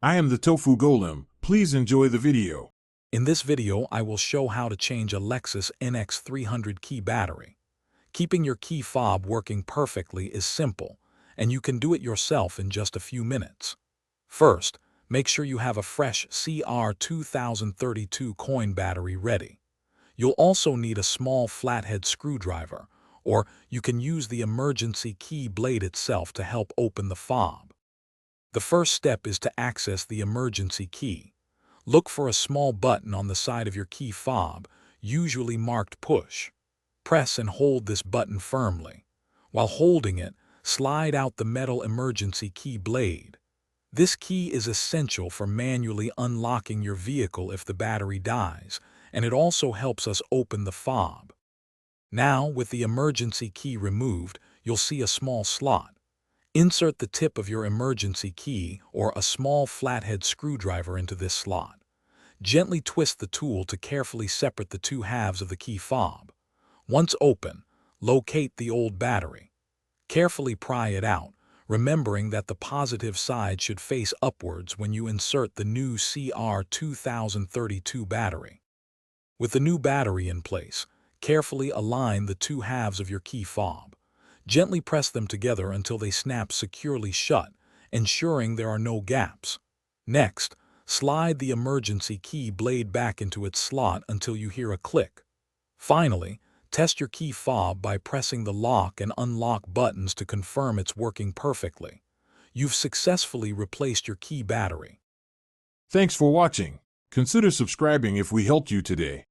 I am the Tofu Golem. Please enjoy the video. In this video, I will show how to change a Lexus NX 300 key battery. Keeping your key fob working perfectly is simple, and you can do it yourself in just a few minutes. First, make sure you have a fresh CR 2032 coin battery ready. You'll also need a small flathead screwdriver, or you can use the emergency key blade itself to help open the fob. The first step is to access the emergency key. Look for a small button on the side of your key fob, usually marked push. Press and hold this button firmly. While holding it, slide out the metal emergency key blade. This key is essential for manually unlocking your vehicle if the battery dies, and it also helps us open the fob. Now, with the emergency key removed, you'll see a small slot. Insert the tip of your emergency key or a small flathead screwdriver into this slot. Gently twist the tool to carefully separate the two halves of the key fob. Once open, locate the old battery. Carefully pry it out, remembering that the positive side should face upwards when you insert the new CR 2032 battery. With the new battery in place, carefully align the two halves of your key fob. Gently press them together until they snap securely shut, ensuring there are no gaps. Next, slide the emergency key blade back into its slot until you hear a click. Finally, test your key fob by pressing the lock and unlock buttons to confirm it's working perfectly. You've successfully replaced your key battery. Thanks for watching. Consider subscribing if we helped you today.